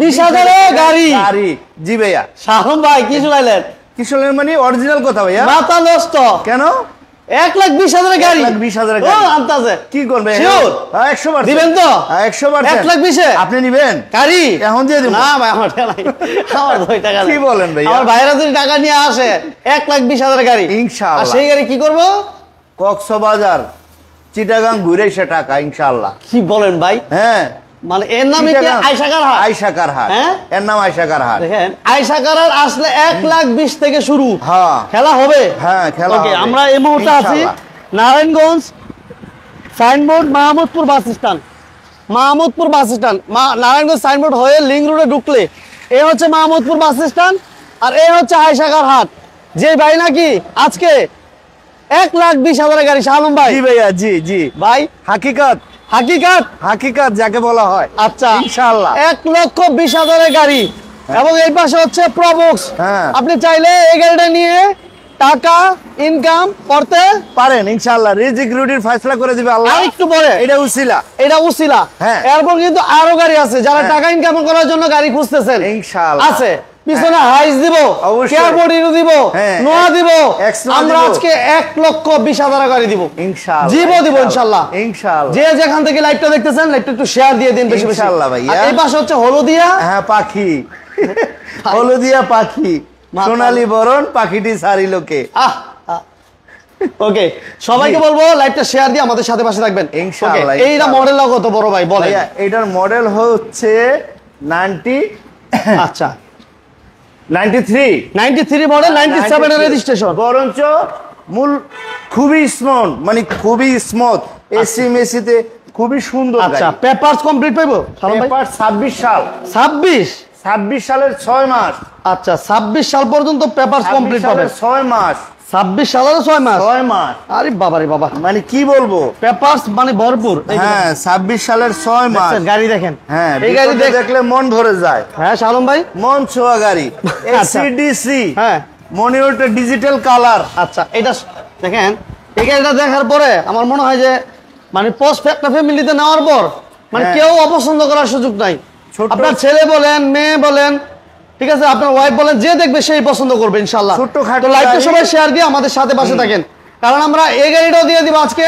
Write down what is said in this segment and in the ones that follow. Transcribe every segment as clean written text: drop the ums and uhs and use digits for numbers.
20,000 গাড়ি গাড়ি। জি ভাইয়া। শাহরুম ভাই কি শুনাইলেন? কি শুনলেন মানে অরিজিনাল কথা ভাইয়া? মাথা নষ্ট। কেন? 1,20,000 গাড়ি। 1,20,000 ও গাড়ি। আনতাছে। কি করবেন? Sure? 100% দিবেন তো? 100%। 1,20,000 আপনি নিবেন? গাড়ি এখন দিয়ে দিব। না ভাই আমার টাকা নাই। আমার 2 টাকা নাই। কি বলেন ভাইয়া? আমার ভাইরা যদি টাকা নিয়ে আসে 1,20,000 গাড়ি ইনশাআল্লাহ। আর সেই গাড়ি কি করব? কক্সবাজার চিটাগাং ঘুরে এসে টাকা ইনশাআল্লাহ। কি বলেন ভাই? হ্যাঁ মানে এর নামে কি আয়শাকার হাট? আয়শাকার হাট। হ্যাঁ? এর নাম আয়শাকার হাট। দেখেন আয়শাকার হাট আসলে 1,20,000 থেকে শুরু। হ্যাঁ খেলা হবে। হ্যাঁ খেলা ওকে হবে। আমরা এই মুহূর্তে আছি Narayanganj Signboard Mahmudpur bus stand. Mahmudpur bus stand Narayanganj signboard হয়ে লিংক রোডে ঢুকলে এই হচ্ছে মাহমুদপুর বাস স্ট্যান্ড আর এই হচ্ছে আয়শাকার হাট। যে ভাই নাকি আজকে 1,20,000 গাড়ি শালম ভাই। জি ভাইয়া জি জি ভাই হাকিকত হাকিকাত হাকিকত যাকে বলা হয়। আচ্ছা ইনশাআল্লাহ 1,20,000 গাড়ি এবং এই পাশে হচ্ছে প্রবক্স। হ্যাঁ। আপনি চাইলে এই গাড়িটা নিয়ে টাকা ইনকাম করতে পারেন ইনশাআল্লাহ। রিজিক রুটির ফয়সালা করে দিবে আল্লাহ। আর একটু পরে এটা উসিলা। এটা উসিলা। হ্যাঁ। এরপর কিন্তু আরো গাড়ি আছে যারা টাকা ইনকাম করার জন্য গাড়ি খুঁজতেছেন ইনশাআল্লাহ আছে। পিছনে হাইস দিব, অবশ্যই। কেয়ারবোর্ডিনো দিব, হ্যাঁ। নোয়া দিব। এক্সনোয়া আমরা দিব। আজকে 1,20,000 গাড়ি দিব ইনশাআল্লাহ জীবও দিব ইনশাআল্লাহ। ইনশাআল্লাহ। যে যেখান থেকে লাইভটা দেখতেছেন লাইভটা একটু শেয়ার দিয়ে দিন বেশি বেশি ইনশাআল্লাহ ভাইয়া। আর এই পাশে হচ্ছে হলদিয়া। হ্যাঁ পাখি হলদিয়া পাখি সোনালী বরণ পাখিটি সারিলোকে। ওকে সবাইকে বলবো লাইভটা শেয়ার দিয়ে আমাদের সাথে পাশে থাকবেন ইনশাআল্লাহ। Okay, এইটা মডেল কত বড় ভাই বলেন? ভাইয়া এটার মডেল হচ্ছে 90 আচ্ছা 93 93 মডেল 97 এর রেজিস্ট্রেশন। বরঞ্চ মূল খুবই স্মুথ মানে খুবই স্মুথ এসি মেসিতে খুবই সুন্দর আচ্ছা গাড়ি। পেপারস কমপ্লিট পাইবো শালম ভাই? পেপার 26 সাল 26 সালের 6 মাস। আচ্ছা 26 সাল পর্যন্ত পেপারস কমপ্লিট পাবেন। 6 মাস 26 সালের 6 মাস 6 মাস আরে বাবা রে বাবা মানে কি বলবো পেপারস মানে ভরপুর। এই যে হ্যাঁ 26 সালের 6 মাস। দেখছেন, গাড়ি দেখেন হ্যাঁ এই গাড়ি দেখলে মন ভরে যায়। হ্যাঁ শালম ভাই মন ছোঁয়া গাড়ি আচ্ছা। এসিডিসি হ্যাঁ মনিটর ডিজিটাল কালার। আচ্ছা এটা দেখেন এই গাড়িটা দেখার পরে আমার মনে হয় যে মানে পোস্ট একটা ফ্যামিলিতে নেওয়ার পর মানে হ্যাঁ। কেউ অপছন্দ করার সুযোগ নাই। ছোট- আপনার ছেলে বলেন মেয়ে বলেন ঠিক আছে আপনার ওয়াইফ বলেন যে দেখবে সেই পছন্দ করবে ইনশাআল্লাহ। ছোটখাটো তো লাইভটা গাড়ি। সবাই শেয়ার দিয়ে আমাদের সাথে পাশে থাকেন কারণ আমরা এই গাড়িটাও দিয়ে দিব আজকে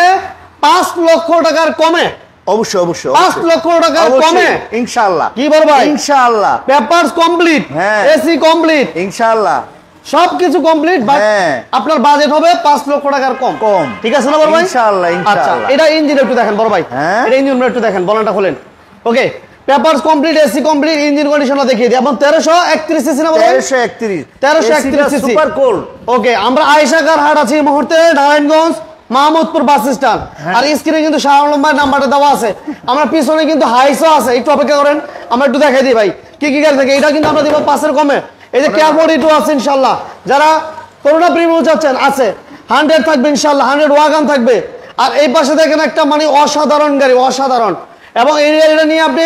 5 লক্ষ টাকার কমে। অবশ্যই অবশ্যই 5 লক্ষ টাকার কমে ইনশাআল্লাহ। কি বল ভাই? ইনশাআল্লাহ পেপারস কমপ্লিট, হ্যাঁ। এসি কমপ্লিট, ইনশাআল্লাহ সবকিছু কমপ্লিট বাট হ্যাঁ। আপনার বাজেট হবে 5 লক্ষ টাকার কম। কম। ঠিক আছে না বড় ভাই? ইনশাআল্লাহ, আচ্ছা ইনশাআল্লাহ। এটা ইঞ্জিন একটু দেখেন বড় ভাই। হ্যাঁ। এটা ইঞ্জিন একটু দেখেন বলনটা খোলেন। ওকে papers complete, AC complete, engine কন্ডিশনটা দেখিয়ে দিই। এবং 1331 সিসি না বড় ভাই? 1331 1331 সিসি সুপার কোল। ওকে আমরা আয়শাকার হাট আছি এই মুহূর্তে নারায়ণগঞ্জ মাহমুদপুর বাস স্ট্যান্ড। আর স্ক্রিনে কিন্তু শাহ আলম ভাই নাম্বারটা দেওয়া আছে। আমরা পিছনে কিন্তু হাইসও আছে, একটু অপেক্ষা করেন আমরা একটু দেখাই দিই ভাই কি কি গাড়ি থাকে। এটা কিন্তু আমরা দিব 5 এর কমে। এই যে কেয়ারবোর্ড ইটু আছে ইনশাআল্লাহ। যারা করোনা প্রিমিয়াম চাচ্ছেন আছে 100 থাকবে ইনশাআল্লাহ, 100 ওয়াগন থাকবে। আর এই পাশে দেখেন একটা মানে অসাধারণ গাড়ি অসাধারণ এবং এই গাড়িটা নিয়ে আপনি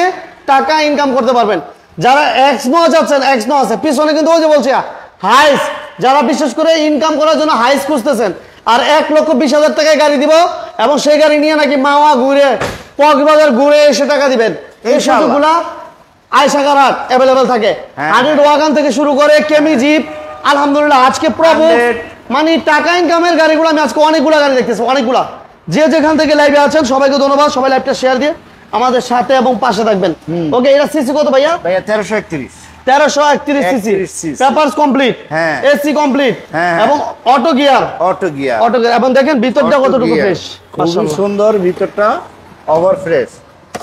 টাকা ইনকাম করতে পারবেন। যারা এক্সনো যাচ্ছেন এক্সনো আছে পিছনে কিন্তু ওই যে বলছি হাইস যারা বিশেষ করে ইনকাম করার জন্য হাইস খুঁজতেছেন আর 1,20,000 টাকায় গাড়ি দিব এবং সেই গাড়ি নিয়ে নাকি মাওয়া ঘুরে কক্সবাজার ঘুরে এসে টাকা দিবেন। এই সুযোগগুলা আয়শাকার হাট অ্যাভেলেবল থাকে। 100 ওয়াগন থেকে শুরু করে কেমি জিপ আলহামদুলিল্লাহ আজকে প্রবল মানে টাকা ইনকামের গাড়িগুলো আমি আজকে অনেকগুলো গাড়ি দেখতেছি অনেকগুলা। যে যেখান থেকে লাইভে আছেন সবাইকে ধন্যবাদ। সবাই লাইভটা শেয়ার দিয়ে আমাদের সাথে এবং পাশে থাকবেন। ওকে এটা সিসি কত ভাইয়া? ভাইয়া 1331 1331 সিসি পেপারস কমপ্লিট, হ্যাঁ। এসি কমপ্লিট হ্যাঁ। এবং অটো গিয়ার অটো গিয়ার এবং দেখেন ভিতরটা কতটুকু ফ্রেশ খুবই সুন্দর ভিতরটা ওভার ফ্রেশ।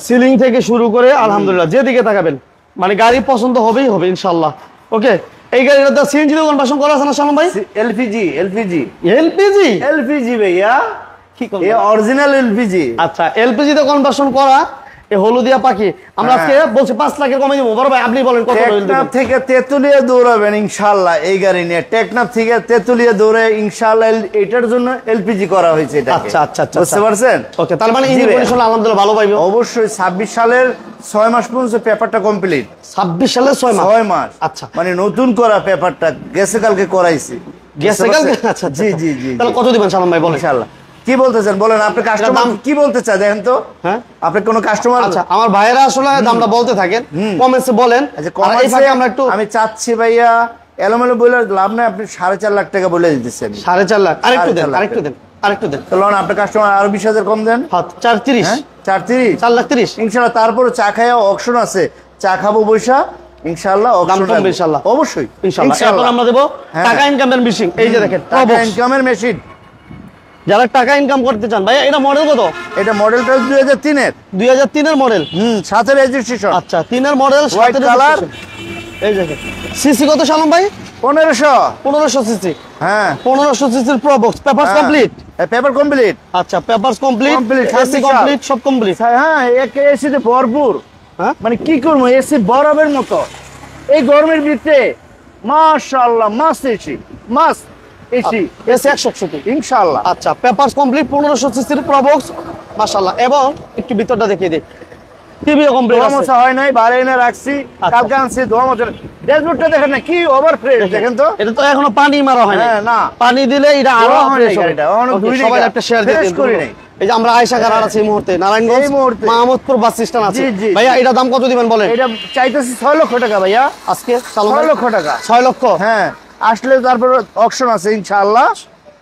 সিলিং থেকে শুরু করে আলহামদুলিল্লাহ যেদিকে তাকাবেন মানে গাড়ি পছন্দ হবেই হবে ইনশাআল্লাহ। ওকে এই গাড়িটা সিএনজি তে কনভার্সন করা আছে না শালম ভাই? এলপিজি এলপিজি এলপিজি এলপিজি ভাইয়া কি এই অরিজিনাল এলপিজি। আচ্ছা এলপিজি তে কনভার্সন করা এই হলুদিয়া পাখি আমরা আজকে বলছি 5 লাখের কমে দিব। বড় ভাই আপনি বলেন কত রইল? টেকনাফ থেকে তেতুলিয়া দৌড়াবেন ইনশাআল্লাহ এই গাড়ি নিয়ে। টেকনাফ থেকে তেতুলিয়া দৌড়ে ইনশাআল্লাহ এটার জন্য এলপিজি করা হয়েছে এটা। আচ্ছা আচ্ছা আচ্ছা বুঝতে পারছেন? ওকে তার মানে ইঞ্জিন কন্ডিশন আলহামদুলিল্লাহ ভালো পাইবে। অবশ্যই 26 সালের 6 মাস পর্যন্ত পেপারটা কমপ্লিট। 26 সালের 6 মাস 6 মাস আচ্ছা মানে নতুন করা পেপারটা গেছে কালকে করাইছি। গেছে কালকে আচ্ছা জি জি জি তাহলে কত দিবেন শালম ভাই বলেন? ইনশাআল্লাহ কি বলতেছেন বলেন, আপনি কাস্টমার কি বলতে চায় দেখেন তো। হ্যাঁ আপনি কোন কাস্টমার? আচ্ছা আমার ভাইয়েরা আসলে দামটা বলতে থাকেন, কমেন্টসে বলেন। আচ্ছা আর এই ফাঁকে আমরা একটু আমি চাচ্ছি ভাইয়া এলোমেলো বলে লাভ নাই, আপনি 4.5 লাখ টাকা বলে দিতেছেন। 4.5 লাখ, আরেকটু দেন 4.5 লাখ। আরেকটু দেন আরেকটু দেন। তো লোন আপনার কাস্টমার আরো 20,000 কম দেন। 4.30 হ্যাঁ 4.30 4.30 ইনশাআল্লাহ। তারপরে চা খাওয়া অপশন আছে, চা খাবো বৈশা ইনশাআল্লাহ, দাম অপশন কমবে ইনশাআল্লাহ। অবশ্যই ইনশাআল্লাহ। এরপর আমরা দেব টাকা ইনকামের মেশিন। এই যে দেখেন টাকা Probox। ইনকামের মেশিন। যারা টাকা ইনকাম করতে চান ভাইয়া, এটা মডেল কত? এটা মডেলটা 2003 এর। 2003 এর মডেল। সাথে রেজিস্ট্রেশন। আচ্ছা 3 এর মডেল, হোয়াইট কালার। এই দেখেন সিসি কত শালম ভাই? 1500 সিসি। হ্যাঁ 1500 সিসির প্রবক্স। Papers complete? Paper complete. আচ্ছা papers complete, Complete, AC complete, সব কমপ্লিট। হ্যাঁ এসি তে ভরপুর। হ্যাঁ মানে কি করবো, এসি বরফের মতো এই গরমের ভিতরে। মাশাআল্লাহ মাস এসি, মাস এসি, এসি 161 ইনশাআল্লাহ। আচ্ছা পেপারস কমপ্লিট, 1500 সিসির প্রবক্স মাশাআল্লাহ। এবং একটু ভিতরটা দেখিয়ে দিই, টিভিও কমপ্লিট আছে। সমস্যা হয় নাই, বাইরে এনে রাখছি, কালকে আনছি ধোয়া মোছা। ড্যাশবোর্ডটা দেখেন না কি ওভার ফ্রেশ, দেখেন তো। এটা তো এখনো পানি মারা হয় না। হ্যাঁ, না। পানি দিলে এটা আরো ধোয়া হয় নাই ফ্রেশ হবে। গাড়িটা, অনেক Okay, ধুই নাই সবাই গা। একটা শেয়ার দিয়ে ফ্রেশ দিন। করি নাই। এই যে আমরা আয়েশা কার আছে এই মুহূর্তে নারায়ণগঞ্জ এই মুহূর্তে। মাহমুদপুর বাস স্ট্যান্ড আছে। জি, জি, ভাইয়া জি। এটা দাম কত দিবেন বলেন? এটা চাইতেছি 6 লক্ষ টাকা ভাইয়া। আজকে সালম 6 ভাই? লক্ষ টাকা। 6 লক্ষ। হ্যাঁ আসলে তারপর অপশন আছে ইনশাআল্লাহ।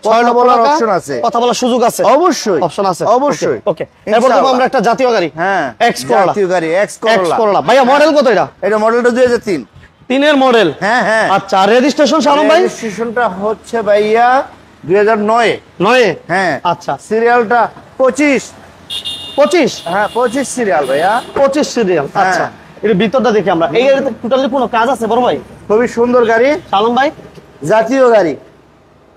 6 লক্ষ বলার টাকা, অপশন আছে, কথা বলার সুযোগ আছে, অবশ্যই অপশন আছে, অবশ্যই। ওকে এরপর দেব আমরা একটা জাতীয় গাড়ি। হ্যাঁ এক্স করলা। জাতীয় গাড়ি এক্স এক্স করলা। করলা ভাইয়া মডেল কত এটা? এটা মডেলটা 2003। 3 এর মডেল। হ্যাঁ হ্যাঁ। আচ্ছা রেজিস্ট্রেশন সালম ভাই? রেজিস্ট্রেশনটা হচ্ছে ভাইয়া 2009 এ। 9 হ্যাঁ আচ্ছা সিরিয়ালটা 25। 25 হ্যাঁ 25 সিরিয়াল ভাইয়া। 25 সিরিয়াল। হ্যাঁ। আচ্ছা এর ভিতরটা দেখি আমরা। এই গাড়িতে টোটালি কোনো কাজ আছে বড় ভাই? খুবই সুন্দর গাড়ি, সালম ভাই জাতীয় গাড়ি।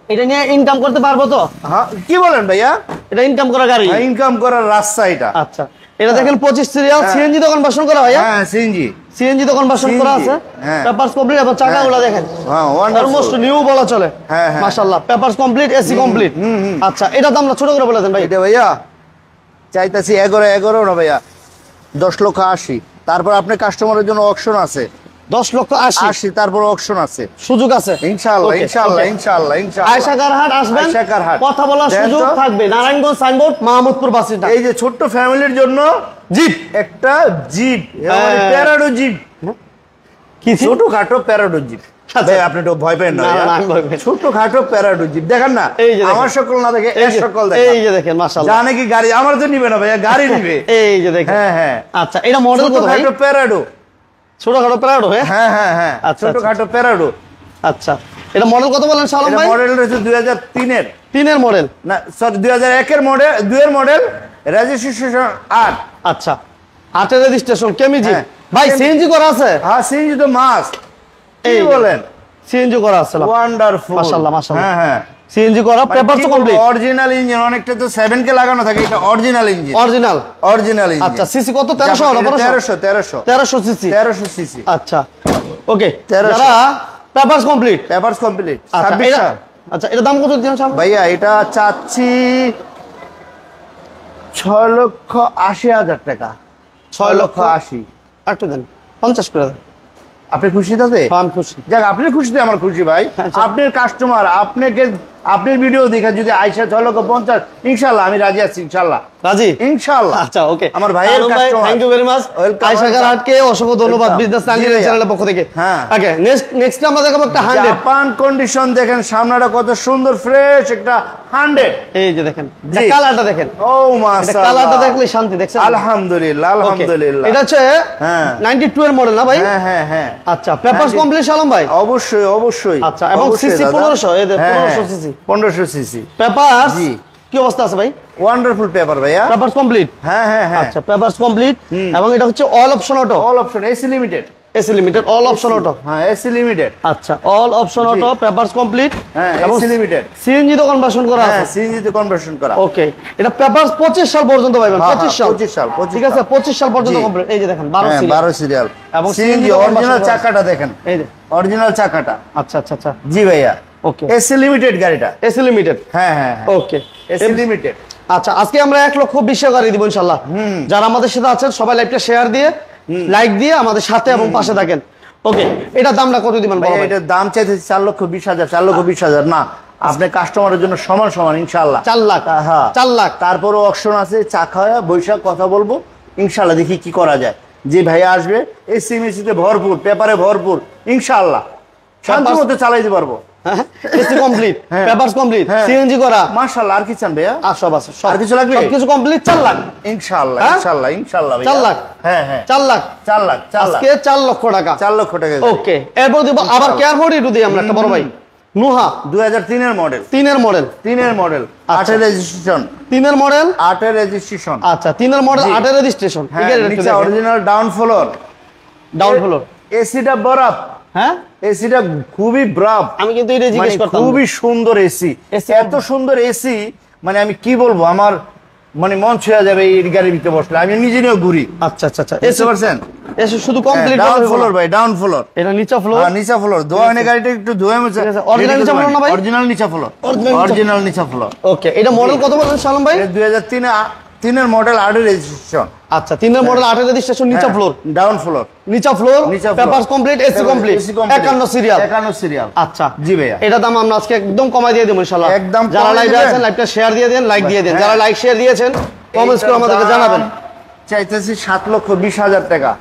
এটা নিয়ে ইনকাম করতে পারবো তো? হ্যাঁ কি বলেন ভাইয়া? এটা ইনকাম করা গাড়ি। ইনকাম করার রাস্তা এটা। আচ্ছা এটা দেখেন 25 সিরিয়াল, হ্যাঁ। সিএনজি দোকান বাসন করা ভাইয়া? হ্যাঁ সিএনজি। সিএনজি দোকান বাসন করা আছে, হ্যাঁ। পেপারস কমপ্লিট এবং চাকাগুলো দেখেন হ্যাঁ অলমোস্ট নিউ বলা চলে। হ্যাঁ, হ্যাঁ। মাশাআল্লাহ পেপারস কমপ্লিট, এসি কমপ্লিট। আচ্ছা এটা দাম না ছোট করে বলে দেন ভাই। এটা ভাইয়া চাইতাছি 11 না ভাইয়া, 10,80,000। তারপর আপনার কাস্টমারের জন্য অপশন আছে 10,80,000 তারপর অপশন আছে, সুযোগ আছে ইনশাআল্লাহ Okay, ইনশাআল্লাহ okay. ইনশাআল্লাহ ইনশাআল্লাহ। আয়েশা কারহাট আসবেন, আয়েশা কারহাট। কথা বলার দেন সুযোগ তো। থাকবে। Narayanganj Signboard, Mahmudpur bus stand. এই যে ছোট্ট ফ্যামিলির জন্য জিপ একটা জিপ, হ্যাঁ। প্যারাডো জিপ, কি ছোট খাটো প্যারাডো জিপ। ভাই আপনি তো ভয় পেন না না, ভাইয়া? না, আমি ভয় পাই না। ছোট খাটো প্যারাডো জিপ দেখেন না, এই যে দেখেন। আমার সকল না দেখে এই এর যে- সকল এই দেখেন। যে দেখেন মাশাআল্লাহ। জানে কি গাড়ি আমার তো নিবে না ভাইয়া, গাড়ি নিবে। এই যে দেখেন হ্যাঁ হ্যাঁ। আচ্ছা এটা মডেল ছোট কত ভাই? খাটো প্যারাডো। ছোটখাটো প্যারাডো হ্যাঁ। হ্যাঁ হ্যাঁ হ্যাঁ আচ্ছা, ছোট আচ্ছা। খাটো প্যারাডো। আচ্ছা এটা মডেল কত বলেন সালম এটা ভাই? মডেল রয়েছে 2003 এর। 3 এর মডেল। না সরি 2001 এর মডেল, 2 এর মডেল, রেজিস্ট্রেশন 8। আচ্ছা 8 এর রেজিস্ট্রেশন কেমিজি। হ্যাঁ। ভাই সিএনজি করা আছে? হ্যাঁ সিএনজি তো মাস্ট। কি এই যে। বলেন? সিএনজি করা আছে। ওয়ান্ডারফুল। মাশাআল্লাহ মাশাআল্লাহ। হ্যাঁ হ্যাঁ। সিএনজি করা, পেপারস কমপ্লিট, অরিজিনাল ইঞ্জিন। অনেকটা তো 7K লাগানো থাকে, এটা original engine. Original. Original engine. আচ্ছা সিসি কত? 1300 না 1200? 1300 সিসি। 1300 সিসি। আচ্ছা ওকে 1300 যারা পেপারস কমপ্লিট। Papers complete. আচ্ছা 26 এটা আচ্ছা এটা দাম কত দিচ্ছেন সালম? ভাইয়া এটা চাচ্ছি 6,80,000 টাকা। 6,80,000। একটু দেন 50 করে দেন। আপনি খুশি তাতে? হ্যাঁ, আমি খুশি। যাক আপনি খুশিতে আমার খুশি ভাই। আচ্ছা। আপনার কাস্টমার, আপনাকে আপনার ভিডিও দেখে যদি আইসা 6,50,000 ইনশাআল্লাহ আমি রাজি আছি ইনশাআল্লাহ। রাজি ইনশাআল্লাহ। আচ্ছা ওকে আমার ভাইয়ের customer. Thank you very much. Welcome, Ayesha কারহাটকে অসংখ্য ধন্যবাদ Welcome. বিজনেস জি টাঙ্গিল ভাইয়া। চ্যানেলের পক্ষ থেকে। হ্যাঁ। ওকে নেক্সট আমরা দেখাবো একটা 100। জাপান কন্ডিশন দেখেন, সামনেটা কত সুন্দর ফ্রেশ একটা 100। এই যে দেখেন জি। কালারটা দেখেন, ও মাশাআল্লাহ। কালারটা দেখলে শান্তি দেখছেন। আলহামদুলিল্লাহ Okay, আলহামদুলিল্লাহ। এটা হচ্ছে হ্যাঁ। 92 এর মডেল না ভাই? হ্যাঁ হ্যাঁ হ্যাঁ। আচ্ছা পেপারস 90 কমপ্লিট সালম ভাই? অবশ্যই অবশ্যই। আচ্ছা, এবং অবশ্যই CC দাদা। 1500, এই যে হ্যাঁ, 1500 হ্যাঁ, CC 1500 সিসি। পেপারস জি। কি অবস্থা আছে ভাই? ওয়ান্ডারফুল পেপার ভাইয়া। Papers complete. হ্যাঁ হ্যাঁ হ্যাঁ। আচ্ছা পেপারস কমপ্লিট এবং এটা হচ্ছে all option auto, all option AC limited. AC limited, all option auto. হ্যাঁ এসি লিমিটেড। আচ্ছা all option auto, papers complete হ্যাঁ এবং এসি লিমিটেড। সিএনজি তো কনভার্সন করা হ্যাঁ আছে। সিএনজি তে কনভার্সন করা। ওকে এটা পেপারস 25 সাল পর্যন্ত পাবেন। হ্যাঁ, 25 সাল, 25 সাল, 25 ঠিক আছে 25 সাল পর্যন্ত জি। কমপ্লিট। এই যে দেখেন 12 হ্যাঁ সিরিয়াল 12 সিরিয়াল এবং সিএনজি CNG অরিজিনাল কনভার্সন চাকাটা দেখেন, এই যে। অরিজিনাল চাকাটা। আচ্ছা আচ্ছা আচ্ছা জি ভাইয়া। ওকে এসি লিমিটেড গাড়িটা। AC limited. হ্যাঁ হ্যাঁ হ্যাঁ। ওকে এসি লিমিটেড। আচ্ছা আজকে আমরা 1,20,000 গাড়ি দিব ইনশাআল্লাহ। যারা আমাদের সাথে আছেন সবাই লাইভটা শেয়ার দিয়ে লাইক দিয়ে আমাদের সাথে এবং পাশে থাকেন। ওকে এটা দামটা কত দিবেন বড় ভাইয়া ভাই? এটার দাম চাইতেছি 4,20,000। 4,20,000 না, আপনি কাস্টমারের জন্য সমান সমান ইনশাআল্লাহ। 4 লাখ, হ্যাঁ 4 লাখ। তারপরও অপশন আছে, চা খাওয়া বৈশাখ কথা বলবো ইনশাআল্লাহ, দেখি কি করা যায়। যে ভাই আসবে এসি মেসিতে ভরপুর, পেপারে ভরপুর, ইনশাআল্লাহ শান্তি মতো চালাইতে পারবো। এসি কমপ্লিট, হ্যাঁ। পেপারস কমপ্লিট, হ্যাঁ। সিএনজি করা, মাশাআল্লাহ। আর কি চান ভাইয়া? সব আছে, সব। আর কিছু লাগবে? সবকিছু কমপ্লিট। 4 লাখ ইনশাআল্লাহ হ্যাঁ? ইনশাআল্লাহ ইনশাআল্লাহ ভাইয়া। 4 লাখ, হ্যাঁ হ্যাঁ 4 লাখ, 4 লাখ 4 লাখ আজকে 4 লক্ষ টাকা। 4 লক্ষ টাকা। ওকে, এরপর দিব আবার কেয়ার ফোর্ড একটু দিই আমরা একটা বড় ভাই, নুহা 2003 এর মডেল, 3 এর মডেল, 3 এর মডেল, 8 এর রেজিস্ট্রেশন, 3 এর মডেল, 8 এর রেজিস্ট্রেশন। আচ্ছা 3 এর মডেল, জি। 8 এর রেজিস্ট্রেশন। ঠিক হ্যাঁ, আছে, নিচে original down floor, down floor. এসিটা বরাব, হ্যাঁ, এসিটা খুবই ব্রাভ, আমি কিন্তু এটা মানে জিজ্ঞেস করতাম। খুবই সুন্দর এসি, AC এত সুন্দর এসি মানে আমি কি বলবো, আমার মানে মন ছুঁয়ে যাবে এই গাড়ির ভিতরে বসলে, আমি নিজে নিয়েও ঘুরি। আচ্ছা আচ্ছা আচ্ছা, বুঝতে পারছেন? এসে শুধু কমপ্লিট ডাউন ফ্লোর ভাই, ডাউন ফ্লোর, এটা নিচা ফ্লোর, হ্যাঁ নিচা ফ্লোর। ধোয়া হয়নি গাড়িটা, একটু ধোয়া মুছে। ঠিক আছে, original নিচা floor না ভাই? অরিজিনাল নিচা ফ্লোর, Original নিচা- অরিজিনাল নিচা ফ্লোর। ওকে, এটা মডেল কত বলেন সালাম ভাই? 2003 এর মডেল, 8 এর রেজিস্ট্রেশন, আচ্ছা 3 এর মডেল, 8 এর রেজিস্ট্রেশন, নিচা ফ্লোর, ডাউন ফ্লোর, নিচা ফ্লোর, নিচা floor। Papers complete, AC complete, 51 serial. 51 serial. আচ্ছা জি ভাইয়া। এটা দাম আমরা আজকে একদম কমাই দিয়ে দেব ইনশাআল্লাহ। একদম যারা কমাই লাইভে দিবেন। আছেন লাইভটা শেয়ার দিয়ে দেন, লাইক দিয়ে দেন। হ্যাঁ। যারা লাইক শেয়ার দিয়েছেন কমেন্টস করে আমাদেরকে জানাবেন। চাইতেছি 7,20,000 টাকা।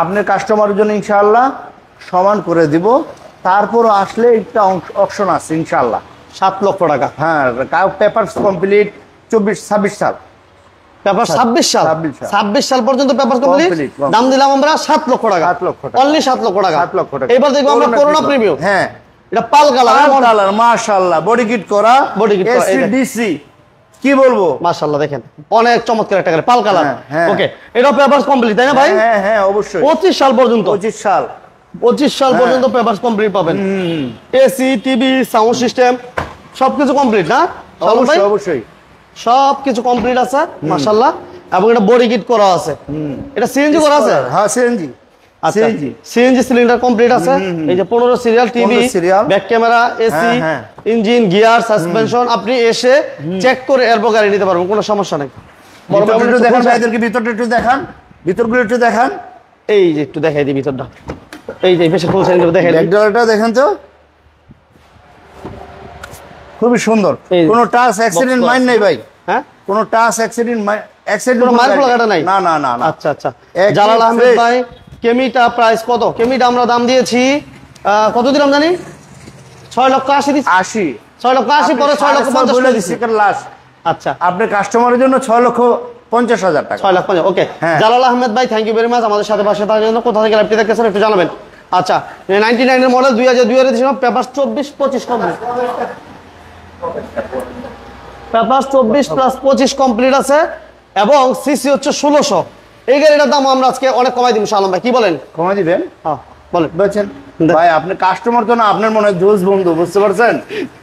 আপনার কাস্টমারের জন্য ইনশাআল্লাহ সমান করে দিব। তারপর আসলে একটা অপশন আছে ইনশাআল্লাহ। 7 লক্ষ টাকা। হ্যাঁ, পেপারস কমপ্লিট 24-26 সাল। পেপার 26 সাল, 26 সাল। 26 সাল পর্যন্ত পেপার কমপ্লিট। Complete, complete। দাম দিলাম আমরা 7 লক্ষ টাকা। 7 লক্ষ টাকা। অনলি 7 লক্ষ টাকা। 7 লক্ষ টাকা। এবার দেখবো আমরা করোনা প্রিমিয়াম। হ্যাঁ, এটা পাল কালার, কালার মাশাআল্লাহ, বডি কিট করা, Body kit করা, এই দেখেন। এসিডিসি কি বলবো, মাশাআল্লাহ দেখেন অনেক চমৎকার একটা গাড়ি, পাল কালার। হ্যাঁ, হ্যাঁ। ওকে, এটা পেপারস কমপ্লিট তাই না ভাই? হ্যাঁ হ্যাঁ অবশ্যই। 25 সাল পর্যন্ত, 25 সাল 25 সাল পর্যন্ত পেপারস কমপ্লিট পাবেন। এসি, টিভি, সাউন্ড সিস্টেম সবকিছু কমপ্লিট না? সালাম ভাই? অবশ্যই অবশ্যই। সবকিছু কমপ্লিট আছে মাশাআল্লাহ, এবং এটা বডি কিট করা আছে। এটা সিএনজি করা আছে? হ্যাঁ সিএনজি। আচ্ছা, সিএনজি সিলিন্ডার কমপ্লিট আছে। এই যে 15 serial TV, 15 serial, back camera, AC, হ্যাঁ, হ্যাঁ। ইঞ্জিন, গিয়ার, সাসপেনশন আপনি এসে চেক করে এরপর গাড়ি নিতে পারবেন, কোনো সমস্যা নেই। ভিতরটা একটু দেখান ভাইদেরকে, ভিতরটা একটু দেখান, ভিতরগুলো একটু দেখান। এই যে একটু দেখাই দিই ভিতরটা, এই যে পেছনে ফুল সাইড দেখাই দিই। ব্যাকডোরটা দেখেন তো, খুবই সুন্দর। এই কোনো টাচ অ্যাক্সিডেন্ট box মাইন নাই ভাই, হ্যাঁ, কোনো টাচ অ্যাক্সিডেন্ট কোনো মার্ক লাগাটা নাই? না না না না। আচ্ছা আচ্ছা। একদম জালাল আহমেদ fresh। ভাই, কেমিটা প্রাইস কত? কেমিটা আমরা দাম দিয়েছি কত দিলাম জানি? 6,80,000 দিচ্ছি। 80, 6,80,000 পরে 6,50,000 বলে দিচ্ছি। দিচ্ছি লাস্ট। আচ্ছা, আপনার কাস্টমারের জন্য 6,50,000 টাকা। 6,50,000। ওকে, হ্যাঁ। জালাল আহমেদ ভাই থ্যাংক ইউ ভেরি মাচ আমাদের সাথে পাশে থাকার জন্য। কোথা থেকে লাইভটি দেখতেছেন একটু জানাবেন। আচ্ছা, 99 এর মডেল, 2002 এর দিয়েছিলাম, paper 24-25 complete, paper 24 plus 25 complete আছে, এবং সিসি হচ্ছে 1600। এই গাড়িটার দাম আমরা আজকে অনেক কমাই দিব শালম ভাই, কি বলেন? কমাই দিবেন? হ্যাঁ বলেন। বলছেন ভাই, আপনি কাস্টমার তো না, আপনার মনে হয় দোষ বন্ধু, বুঝতে পারছেন?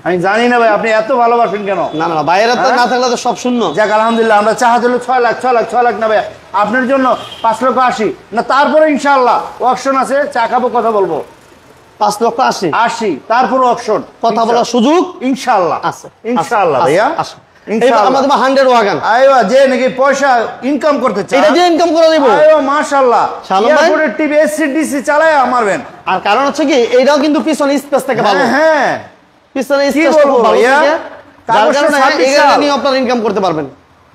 আমি জানি না ভাই আপনি এত ভালোবাসেন কেন। না না, বাইরে তো না থাকলে তো সব শূন্য। যাক আলহামদুলিল্লাহ, আমরা চাহাতে 6 লাখ 6 লাখ না ভাই, আপনার জন্য 5,80,000 না। তারপরে ইনশাআল্লাহ অপশন আছে, চা খাবো কথা বলবো, 5,80,000 80, তারপর অপশন কথা বলার সুযোগ ইনশাআল্লাহ আছে। ইনশাআল্লাহ ভাইয়া এবার আমাদের 100 ওয়াগন, আইবা যে নাকি পয়সা ইনকাম করতে চায়, এটা দিয়ে ইনকাম করে দিব। আইবা মাশাআল্লাহ, শালম ভাই? এয়ারপোর্টের টিভি এসিডিসি চালায় মারবেন। আর কারণ হচ্ছে কি, এইটাও কিন্তু পিছনে স্পেস থেকে ভালো। হ্যাঁ হ্যাঁ, পিছনে কি স্পেস বলবো ভালো ভাইয়া? থেকে, যার কাগজ কারণে 26 এই গাড়িটা সাল। নিয়ে আপনারা ইনকাম করতে পারবেন।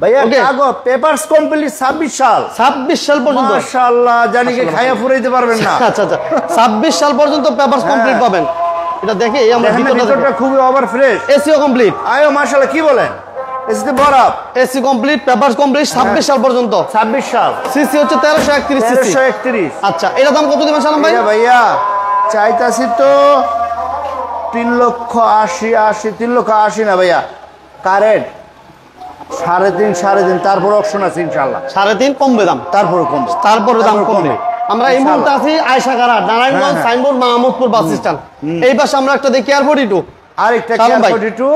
ভাইয়া Okay. কাগজ পেপারস কমপ্লিট 26 সাল। 26 সাল পর্যন্ত, মাশাআল্লাহ, জানি কি খাইয়া ফুরাইতে পারবেন না। আচ্ছা আচ্ছা, 26 সাল পর্যন্ত পেপারস কমপ্লিট পাবেন। এটা দেখে এই আমরা দেখেন না, ভিতরটা ভিতরটা খুবই ওভার ফ্রেশ। এসিও কমপ্লিট, আয়ো মাশাআল্লাহ, কি বলেন? এসিতে বরাব, এসি কমপ্লিট, পেপারস কমপ্লিট 26 সাল পর্যন্ত। 26 সাল, সিসি হচ্ছে 1331 সিসি। 1331। আচ্ছা, এটা দাম কত দিবেন সালাম ভাই? এটা ভাইয়া চাইতাছি তো 3,80,000, 3,80,000 না ভাইয়া, কারেন্ট 3.5, তারপর অপশন আছে ইনশাআল্লাহ। 3.5 কমবে দাম, তারপর কম, তারপরে দাম কমবে। আমরা এই মুহূর্তে আছি আয়েশা কারা, নারায়ণগঞ্জ হ্যাঁ। Signboard, Mahmudpur bus stand. এই পাশে আমরা একটা দেখি এয়ারপোর্ট টু। আরেকটা সালাম ভাই। 42।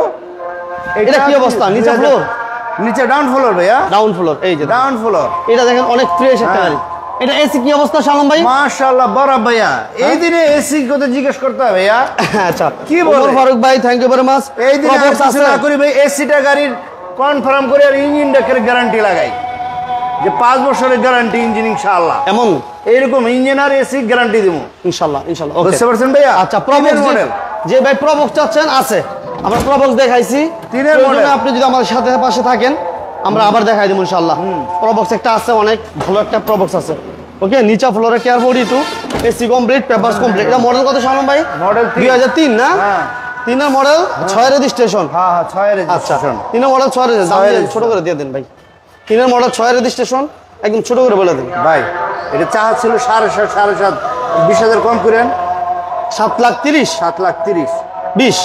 এটা কি অবস্থা? নিচে ফ্লোর, নিচে ডাউন ফ্লোর ভাইয়া, ডাউন ফ্লোর, এই যে ডাউন ফ্লোর। এটা দেখেন অনেক ফ্রেশ একটা হ্যাঁ। গাড়ি। এটা এসি কি অবস্থা সালাম ভাই? মাশাআল্লাহ বরাব ভাইয়া, এই দিনে এসি কথা জিজ্ঞেস করতে হবে ভাইয়া। আচ্ছা, কি কি বলে? বল ফারুক ভাই, থ্যাংক ইউ ভেরি মাচ। এই দিনে আর কিছু না করি ভাই, এসিটা গাড়ির কনফার্ম করে আর ইঞ্জিনটাকে গ্যারান্টি লাগাই, যে 5 বছরের গ্যারান্টি ইঞ্জিন ইনশাআল্লাহ। এমন এইরকম ইঞ্জিন আর এসি গ্যারান্টি দেবো, ইনশাআল্লাহ ইনশাআল্লাহ। ওকে, বুঝতে পারছেন ভাইয়া? আচ্ছা প্রবক্স মডেল যে ভাই প্রবক্স চাচ্ছেন আছে, আমরা প্রবক্স দেখাইছি, তিনের প্রয়োজনে model। আপনি যদি আমাদের সাথে পাশে থাকেন আমরা আবার দেখাই দেবো ইনশাআল্লাহ। প্রবক্স একটা আছে, অনেক ভালো একটা প্রবক্স আছে। ওকে, নিচা ফ্লোরে কেয়ার বডি টু, এসি কমপ্লিট, পেপারস কমপ্লিট। এটা মডেল কত শালম ভাই? মডেল 2003 না? হ্যাঁ 3 এর মডেল, 6 রেজিস্ট্রেশন। হ্যাঁ 6 এর আচ্ছা, রেজিস্ট্রেশন। 3 এর মডেল 6 রেজিস্ট্রেশন, দাম 6 দিয়ে ছোট করে দিয়ে দেন ভাই। 3 এর মডেল 6 রেজিস্ট্রেশন, একদম ছোট করে বলে দেন ভাই এটা চাহা ছিল 7.5 7.5 20,000 কম করেন 7,30,000 7,30,000 20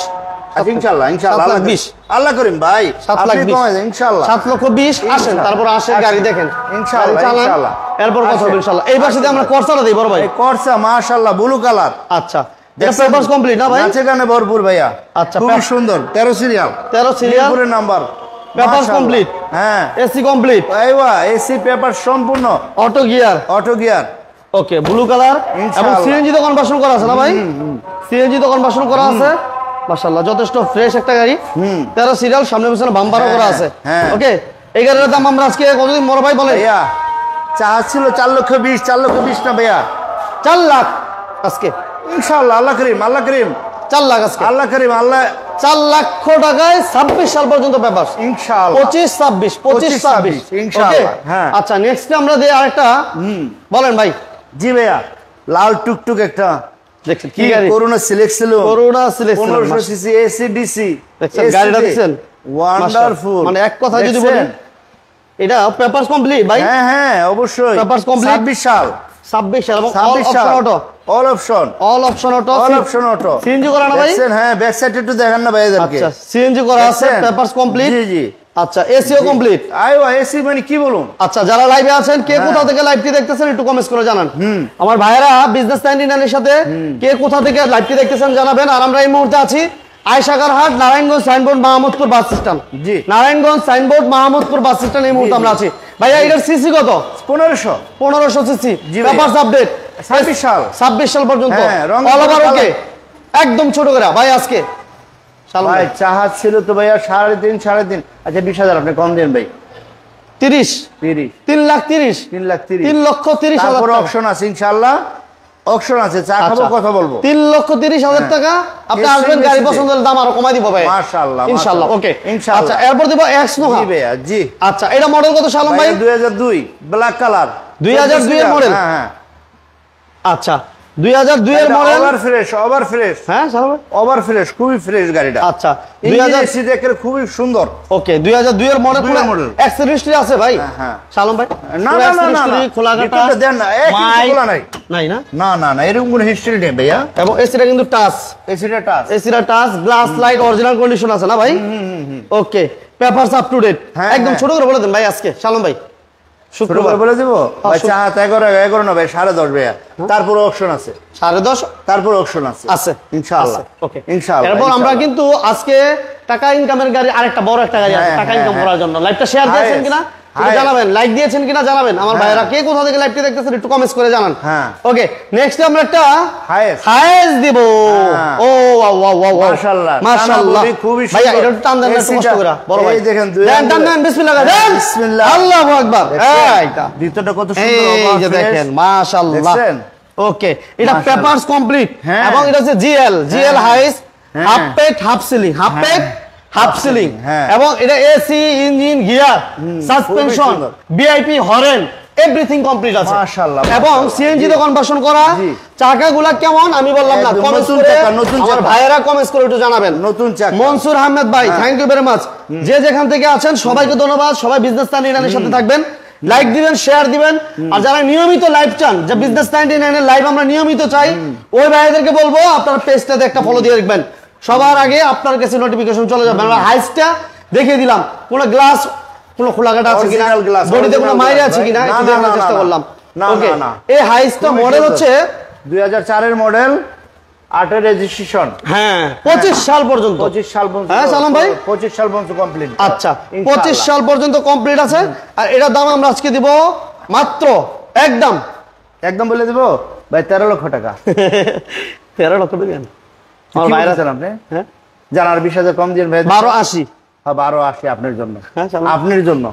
আচ্ছা, ইনশাআল্লাহ ইনশাআল্লাহ 7,20,000 আল্লাহ করিম ভাই 7,20,000 কমাই দেন ইনশাআল্লাহ 7,20,000 আসেন, তারপর আসেন গাড়ি দেখেন ইনশাআল্লাহ, গাড়ি চালান, ইনশাআল্লাহ। এরপর কথা হবে আসেন। ইনশাআল্লাহ। এই পাশে দিয়ে আমরা করসাটা দেই বড় ভাই। এই করসা মাশাআল্লাহ ব্লু কালার আচ্ছা, এটা পেপারস কমপ্লিট না ভাই? আছে গানে ভরপুর ভাইয়া। আচ্ছা, খুব সুন্দর 13 সিরিয়াল 13 সিরিয়াল, মিরপুরের নাম্বার পেপারস মাশাআল্লাহ। কমপ্লিট, হ্যাঁ এসি কমপ্লিট, আইওয়া এসি পেপার সম্পূর্ণ অটো গিয়ার। অটো গিয়ার ওকে, ব্লু কালার এবং ইনশাআল্লাহ। সিএনজি তো কনভার্সন করা আছে না ভাই? সিএনজি তো কনভার্সন করা আছে মাশাআল্লাহ, যথেষ্ট ফ্রেশ একটা গাড়ি। 13 সিরিয়াল, সামনে পিছনে বাম্পারও হ্যাঁ, করা আছে। হ্যাঁ। ওকে, এই গাড়ির দাম আমরা আজকে কতদিন বড় ভাই বলেন? ভাইয়া চাহা ছিল 4,20,000 না ভাইয়া 4 লাখ আজকে, ইনশাআল্লাহ আল্লাহ করিম আল্লাহ করিম 4 লাখ আজকে, আল্লাহ করিম আল্লাহ 4 লক্ষ টাকায় 26 সাল পর্যন্ত পেপার। ইনশাআল্লাহ 25-26 ইনশাআল্লাহ, হ্যাঁ। আচ্ছা, নেক্সট আমরা দিই আরেকটা, বলেন ভাই। জি ভাইয়া লাল টুকটুক একটা দেখছেন কি কি গাড়ি? করোনা সিলেক্ট ছিল corona selection 1500 CC AC DC দেখছেন গাড়িটা দেখছেন? ওয়ান্ডারফুল মানে এক কথা যদি বলি, এটা পেপারস কমপ্লিট ভাই। হ্যাঁ হ্যাঁ অবশ্যই Papers complete? 26 সাল 26 সাল এবং অল 26 অপশন সাল auto, all option all option auto, all option auto CNG করা না ভাই? দেখছেন হ্যাঁ ব্যাক সাইড একটু দেখেন না ভাইয়াদেরকে আচ্ছা, সিএনজি করা আছে, দেখছেন? Papers complete. জি জি আচ্ছা, এসিও কমপ্লিট। আইওয়া এসি মানে কি বলুন আচ্ছা, যারা লাইভে আছেন, কে কোথা থেকে লাইভটি দেখতেছেন একটু কমেন্টস করে জানান। আমার ভাইয়েরা বিজনেস 99 এর সাথে কে কোথা থেকে লাইভটি দেখতেছেন জানাবেন। আর আমরা এই মুহূর্তে আছি Aysagar Hat, Narayanganj Signboard, Mahmudpur bus stand. জি। Narayanganj Signboard, Mahmudpur bus stand এই মুহূর্তে আমরা আছি। ভাইয়া এটার সিসি কত? 1500 1500 সিসি। জি ভাইয়া। পেপারস আপডেট 26 সাল 26 সাল পর্যন্ত, হ্যাঁ, রং অল ওভার কালার। ওকে, একদম ছোট করে ভাই আজকে শালম ভাই ভাই চাহা ছিল তো ভাইয়া 3.5 আচ্ছা 20,000 আপনি কম দেন ভাই 30 30 3,30,000 3,30,000 3,30,000 তারপর টাকা। অপশন আছে ইনশাআল্লাহ অপশন আছে চা খাবো আচ্ছা। কথা বলবো 3,30,000 টাকা আপনি এসি আসবেন, গাড়ি মেসিতে। পছন্দ হলে দাম আরো কমাই দিব ভাই মাশাআল্লাহ ইনশাআল্লাহ। ওকে ইনশাআল্লাহ আচ্ছা, এরপর দিব এক্স নোহা। জি ভাইয়া জি আচ্ছা, এটা মডেল কত শালম ভাই? 2002 ব্ল্যাক কালার 2002 এর মডেল? হ্যাঁ হ্যাঁ আচ্ছা, 2002 এর মডেল। ওভার ফ্রেশ হ্যাঁ শালম ভাই? ওভার ফ্রেশ খুবই ফ্রেশ গাড়িটা আচ্ছা, 2000 এসি দেখে খুবই সুন্দর ওকে, 2002 এর মডেল। 2002 এর model। এক্সেল হিস্ট্রি আছে ভাই হ্যাঁ। শালম ভাই? না পুরো না Excel না history, খোলা কাটা ভিতরটা দেন না এক মাইক খোলা নাই নাই না? না না না এরকম কোনো হিস্ট্রি নেই ভাইয়া এবং এসিটা কিন্তু টাচ, এসিটা টাচ এসিটা touch, glass light original condition আছে না ভাই? ওকে, পেপারস আপ টু ডেট। হ্যাঁ, একদম হ্যাঁ। ছোট করে বলে দেন ভাই আজকে শালম ভাই। ছোট শুক্রবার করে বলে দিব ভাই শুক্র- চা 11 না ভাই 10:30 ভাইয়া তারপর অপশন আছে 10:30 তারপর অপশন আছে আছে ইনশাআল্লাহ ওকে ইনশাআল্লাহ এরপর আমরা কিন্তু আজকে টাকা ইনকামের গাড়ি, আরেকটা বড় একটা গাড়ি আছে হ্যাঁ, টাকা হ্যাঁ, ইনকাম হ্যাঁ। করার জন্য। লাইভটা শেয়ার দিয়েছেন কিনা একটু হায়েস। জানাবেন, লাইক দিয়েছেন কিনা জানাবেন। আমার ভাইয়েরা কে কোথা থেকে লাইভটি দেখতেছেন একটু কমেন্টস করে জানান। হ্যাঁ। ওকে, নেক্সট আমরা একটা হায়েস। হায়েস দিব। হ্যাঁ। ও ওয়াও ওয়াও ওয়াও মাশাআল্লাহ মাশাআল্লাহ, টানা খুবই ভাইয়া সুন্দর। এটা একটু টান দেন একটু কষ্ট করে বড় ভাই। এই দেখেন দেন টান দেন, বিসমিল্লাহ দেন, বিসমিল্লাহ। আল্লাহু আকবার। এইটা ভিতরটা কত এই সুন্দর যে দেখেন মাশাআল্লাহ। দেখছেন? ওকে, এটা মাশাআল্লাহ। পেপারস কমপ্লিট হ্যাঁ। এবং এটা হচ্ছে জিএল হ্যাঁ। হাইস, হ্যাঁ। হাফ পেট হাফ সিলিং, হাফ হ্যাঁ। পেট হাফ সিলিং, হ্যাঁ। এবং এটা এসি ইঞ্জিন গিয়ার সাসপেনশন সুন্দর। ভিআইপি হরেন এভরিথিং কমপ্লিট আছে মাশাআল্লাহ, এবং মাশাআল্লাহ। সিএনজি তে কনভার্সন করা। জি। চাকাগুলা কেমন আমি বললাম না, একদম কমেন্টস নতুন করে চাকা, নতুন আমার চাকা। ভাইয়েরা কমেন্টস করে একটু জানাবেন। নতুন চাকা। মনসুর আহমেদ ভাই, থ্যাংক ইউ ভেরি মাচ। যে যেখান থেকে আছেন সবাইকে ধন্যবাদ। সবাই বিজনেস 99 সাথে থাকবেন, লাইক দিবেন, শেয়ার দিবেন। আর যারা নিয়মিত লাইভ চান, যে বিজনেস 99 এর লাইভ আমরা নিয়মিত চাই, ওই ভাইদেরকে বলবো আপনারা পেজটাতে একটা ফলো দিয়ে রাখবেন। সবার আগে আপনার কাছে নোটিফিকেশন চলে যাবে। আমরা হাইসটা দেখিয়ে দিলাম, কোন গ্লাস কোন খোলাঘাটা আছে কিনা, Original glass, বডিতে কোনো original মাইরে glass, আছে কিনা না, একটু না, দেখার না, চেষ্টা না, করলাম। না, ওকে, না, না। এই হাইসটা খুবই মডেল সুন্দর। হচ্ছে 2004 এর মডেল 8 এর রেজিস্ট্রেশন হ্যাঁ 25 সাল পর্যন্ত। 25 সাল পর্যন্ত হ্যাঁ সালাম ভাই, 25 সাল পর্যন্ত কমপ্লিট আচ্ছা 25 সাল পর্যন্ত কমপ্লিট আছে। আর এটার দাম আমরা আজকে দিব মাত্র একদম একদম বলে দেব ভাই 13 লক্ষ টাকা 13 লক্ষ দিবেন আমার কি ভাইরা। বলছেন আপনি হ্যাঁ জানার 20,000 কম দিন ভাই 1280 12 আসে আপনার জন্য হ্যাঁ, চালান। আপনার জন্য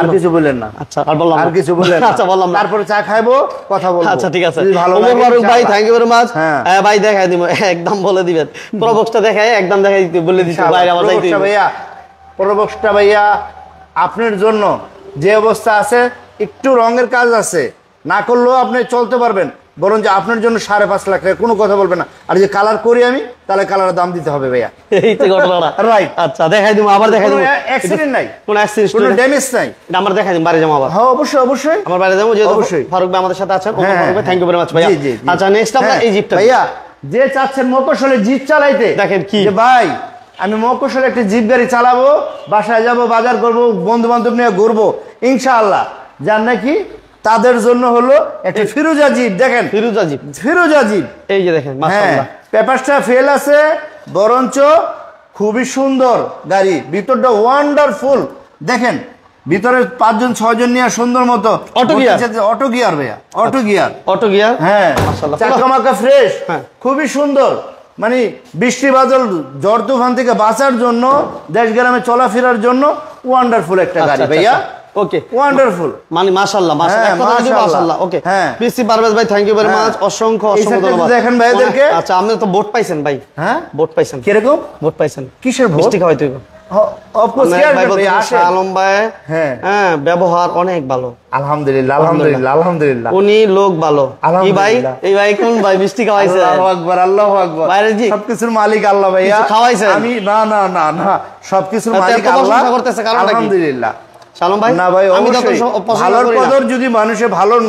আর কিছু বললেন না। আচ্ছা আর বললাম আর কিছু বললেন না। আচ্ছা বললাম না। তারপরে চা খাইবো, কথা বলবো। আচ্ছা ঠিক আছে। যদি ভালো লাগে ফারুক ভাই ইনশাআল্লাহ। Thank you very much. হ্যাঁ। ভাই দেখাই দিব, একদম বলে দিবেন প্রবক্সটা দেখায় একদম দেখাই দিতে বলে দিতে বাইরে আমার যাইতে প্রবক্সটা ভাইয়া, প্রবক্সটা ভাইয়া আপনার জন্য যে অবস্থা আছে, একটু রঙের কাজ আছে, না করলেও আপনি চলতে পারবেন, বরং যে আপনার জন্য 5.5 লাখ টাকা, কোনো কথা বলবেন না। আর যে কালার করি আমি, তাহলে কালারের দাম দিতে হবে ভাইয়া। এই তো ঘটনাটা রাইট। আচ্ছা দেখাই দিব, আবার দেখাই দিব। কোনো অ্যাক্সিডেন্ট নাই, কোন অ্যাক্সিডেন্ট কোনো ড্যামেজ নাই। আমরা দেখাই দিব, বাড়ি যাবো আবার। হ্যাঁ অবশ্যই অবশ্যই আমার বাড়ি যাবো, যেহেতু অবশ্যই। ফারুক ভাই আমাদের সাথে আছেন। হ্যাঁ, ফারুক ভাই থ্যাংক ইউ ভেরি মাচ ভাইয়া। জি, জি, জি। আচ্ছা নেক্সট আমরা হ্যাঁ, এই জিপটা ভাইয়া যে চাচ্ছেন মফস্বলে জিপ চালাইতে, দেখেন কি? যে ভাই আমি মফস্বলে একটা জিপ গাড়ি চালাবো, বাসায় যাব, বাজার করবো, বন্ধু বান্ধব নিয়ে ঘুরবো ইনশাআল্লাহ, যার নাকি তাদের জন্য হলো একটা ফিরোজা জিপ। দেখেন ফিরোজা জিপ, ফিরোজা জিপ, এই যে দেখেন হ্যাঁ মাশাআল্লাহ। পেপারসটা ফেল আছে, বরঞ্চ খুবই সুন্দর গাড়ি, ভিতরটা ওয়ান্ডারফুল। দেখেন ভিতরে 5-6 জন নিয়ে সুন্দর মতো অটো গিয়ার, অটো গিয়ার ভাইয়া, অটো গিয়ার, অটো গিয়ার। হ্যাঁ মাশাআল্লাহ। চাকামাকা ফ্রেশ, হ্যাঁ। খুবই সুন্দর। মানে বৃষ্টি বাদল ঝড় তুফান থেকে বাঁচার জন্য, দেশ গ্রামে চলাফেরার জন্য ওয়ান্ডারফুল একটা গাড়ি ভাইয়া। ওকে ওয়ান্ডারফুল, মানে মাশাআল্লাহ মাশাআল্লাহ, হ্যাঁ, মাশাআল্লাহ। ওকে হ্যাঁ। পিসি পারভেজ ভাই থ্যাংক ইউ ভেরি মাচ, অসংখ্য এই অসংখ্য সাইডটা ধন্যবাদ। দেখেন ভাইদেরকে। আচ্ছা আপনি তো ভোট পাইছেন ভাই? হ্যাঁ ভোট পাইছেন? কিরকম ভোট পাইছেন? কিসের ভোট? মিষ্টি খাওয়াইতে হইব। অফকোর্স ভাই বলতেছে আলম ভাই হ্যাঁ। হ্যাঁ ব্যবহার অনেক ভালো। আলহামদুলিল্লাহ আলহামদুলিল্লাহ আলহামদুলিল্লাহ। উনি লোক ভালো। কি ভাই? আলহামদুলিল্লাহ। এই ভাই কোন ভাই মিষ্টি খাওয়াইছে? আল্লাহু আকবার আল্লাহু আকবার। বাইরে জি সবকিছুর মালিক আল্লাহ ভাইয়া। কিছু খাওয়াইছেন? আমি না না না না, সবকিছুর এত মালিক আল্লাহ। প্রশংসা করতেছে, কারণটা কি? আলহামদুলিল্লাহ। শালম ভাই না ভাই আমি তো অবশ্যই প্রশংসা ভালোর করি না। কদর যদি মানুষে ভালোর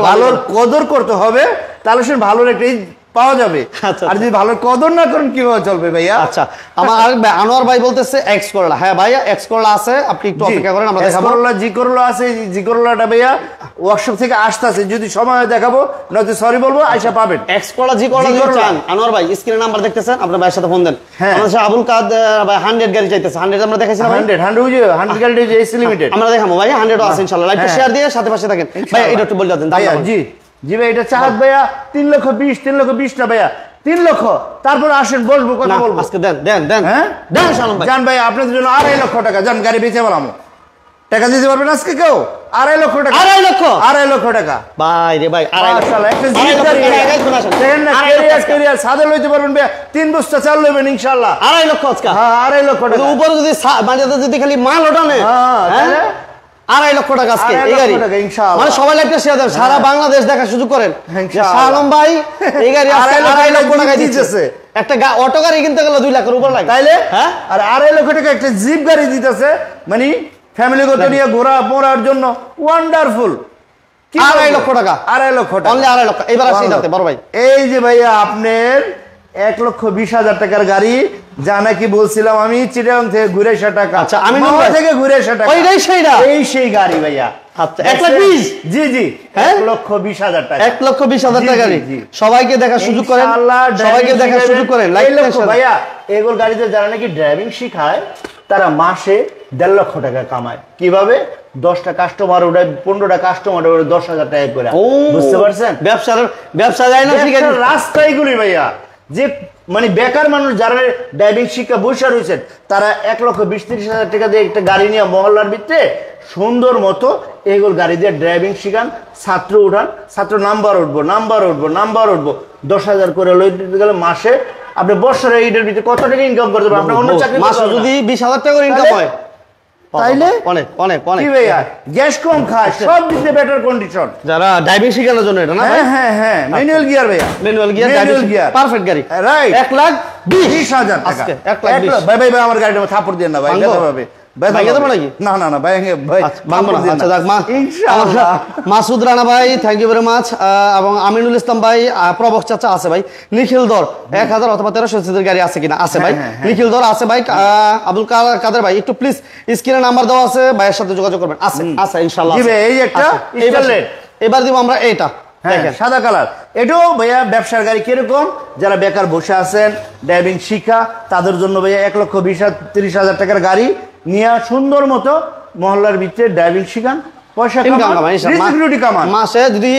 ভালোর কদর করতে হবে, তাহলে সে ভালোর একটাই পাওয়া যাবে। আচ্ছা, আর যদি ভালোর কদর না করেন কিভাবে চলবে ভাইয়া? আচ্ছা আমার আরেক ভাই আনোয়ার ভাই বলতেছে এক্স করলা। হ্যাঁ ভাইয়া এক্স করলা আছে, আপনি একটু অপেক্ষা করেন, আমরা দেখাবো। করলা জি করলা আছে, জি করলাটা ভাইয়া ওয়ার্কশপ থেকে আসতেছে, যদি সময় হয় দেখাবো, নয়তো সরি বলবো, আইসা পাবেন। এক্স করলা জি করলা জি যদি করলা। চান, আনোয়ার ভাই স্ক্রিনে নাম্বার দেখতেছেন, আপনার ভাইয়ের সাথে ফোন দেন। হ্যাঁ। আমাদের সাথে আবুল কাদের ভাই 100 গাড়ি চাইতেছে। 100 আমরা দেখাইছিলাম ভাই। 100 গাড়ি এসি লিমিটেড আমরা দেখাবো ভাই, 100 আছে ইনশাআল্লাহ। লাইভটা হ্যাঁ। শেয়ার দিয়ে সাথে পাশে থাকেন ভাই। এটা একটু বলে দেন দাম ভাইয়া। বলেন। জি জি ভাই, এটা চাহাত ভাইয়া 3,20,000 না ভাইয়া, 3 লক্ষ। তারপর আসেন বসবো, কথা না, বলবো। আজকে দেন দেন দেন হ্যাঁ দেন শালম ভাই। জান ভাই আপনাদের জন্য 2.5 লক্ষ টাকা, জান গাড়ি বেচে বলাম। টাকা দিতে পারবেন আজকে কেউ? 2.5 লক্ষ টাকা। 2.5 লক্ষ? 2.5 লক্ষ টাকা ভাই রে ভাই 2.5 লক্ষ। মাশাআল্লাহ, একটা 2.5 জিপ লক্ষ গাড়ি টাকা ভাইয়া। এখন আসেন। দেখেন না, 2.5 লক্ষ ক্যারিয়ার সাদা লইতে পারবেন ভাইয়া, 3 বস্তা চাল লইবেন ইনশাআল্লাহ। 2.5 লক্ষ আজকে। হ্যাঁ 2.5 লক্ষ টাকা। উপরে যদি বাজারে যদি খালি মাল ওঠানে, হ্যাঁ, তাহলে? 2.5 লক্ষ টাকা আজকে 2.5 এই গাড়ি। লক্ষ টাকা ইনশাআল্লাহ। মানে সবাই লাইভটা শেয়ার দেন, সারা বাংলাদেশ দেখার সুযোগ করেন। ইনশাআল্লাহ। শালম ভাই এই গাড়ি আজকে 2.5 লক্ষ টাকা দিতেছে। দিতেছে। একটা অটো গাড়ি কিনতে গেলে 2 লাখের উপর লাগে, তাইলে হ্যাঁ? আর 2.5 লক্ষ টাকা একটা জিপ গাড়ি দিতেছে, মানে ফ্যামিলিগত নিয়ে ঘোরা পড়ার জন্য ওয়ান্ডারফুল। 2.5 লক্ষ টাকা। 2.5 লক্ষ টাকা। অনলি 2.5 লক্ষ। এবার আসি এটাতে বড় ভাই। এই যে ভাইয়া আপনার 1,20,000 টাকার গাড়ি, যা নাকি বলছিলাম আমি চিটাগাং থেকে ঘুরে আসা টাকা। আচ্ছা, আমি মাওয়া থেকে ঘুরে আসা টাকা। ওইটাই সেইটা? এই সেই গাড়ি ভাইয়া। আচ্ছা 1,20,000? জি জি, হ্যাঁ? 1,20,000 টাকা। 1,20,000 জি, টাকা জি, গাড়ি। জি। সবাইকে দেখার সুযোগ করেন, ইনশাআল্লাহ সবাইকে ড্রাইভিং দেখার সুযোগ করেন। শিখাবেন। এই লক্ষ ভাইয়া, এগুলো গাড়িতে যারা নাকি ড্রাইভিং শিখায়, তারা মাসে 1.5 লক্ষ টাকা কামায়। কিভাবে? 10টা কাস্টমার ওটা, 15টা কাস্টমার ওটা 10,000 টাকা করে। বুঝতে পারছেন? ব্যবসা যায় না ঠিক আছে। ব্যবসার রাস্তা এগুলি ভাইয়া, যে মানে বেকার মানুষ যারা ড্রাইভিং শিক্ষা বসে রয়েছেন, তারা 1,20,000-30,000 টাকা দিয়ে একটা গাড়ি নিয়ে মহল্লার ভিতরে সুন্দর মতো এগুলো গাড়ি দিয়ে ড্রাইভিং শিখান, ছাত্র উঠান, ছাত্র নাম্বার উঠবো 10,000 করে লইতে গেলে মাসে আপনি বছরে এইটার ভিতরে কত টাকা ইনকাম করতে পারবেন? আপনার অন্য চাকরি মাসে যদি 20,000 টাকা ইনকাম তাহলে? হয়, তাইলে অনেক অনেক অনেক। কি ভাইয়া, গ্যাস কম খায়, সব দিতে বেটার কন্ডিশন। যারা ড্রাইভিং শেখানোর জন্য এটা না ভাই? হ্যাঁ হ্যাঁ হ্যাঁ, ম্যানুয়াল গিয়ার ভাইয়া, manual gear, manual gear, perfect গাড়ি। রাইট। 1,20,000 টাকা। আজকে 1,20,000। ভাই ভাই ভাই, আমার গাড়িটা থাপড় দেন না ভাই, ভাঙবো? ব্যথা পাবে। ভাঙিয়ে দেবো নাকি? না না না ভাই, ভাই ভাঙবো না। আচ্ছা যাক, ইনশাআল্লাহ। মাসুদ রানা ভাই থ্যাংক ইউ ভেরি মাচ, এবং আমিনুল ইসলাম ভাই, প্রবক্স চাচা আছে ভাই, নিখিল দর 1000 অথবা 1300 সিসির গাড়ি আছে কিনা? আছে ভাই, নিখিল দর আছে ভাই। আব্দুল কাদের ভাই একটু প্লিজ স্ক্রিনে নাম্বার দেওয়া আছে, ভাইয়ের সাথে যোগাযোগ করবেন। আছে আছে ইনশাআল্লাহ। জি ভাই, এই যে একটা স্টারলেট, এবার দিব আমরা এইটা দেখেন সাদা কালার। এটাও ভাইয়া ব্যবসার গাড়ি। কিরকম? যারা বেকার বসে আছেন, ড্রাইভিং শিখা, তাদের জন্য ভাইয়া 1,20,000-30,000 টাকার গাড়ি নিয়ে সুন্দর মতো মহল্লার ভিতরে ড্রাইভিং শিখান, পয়সা কামান। মাসে যদি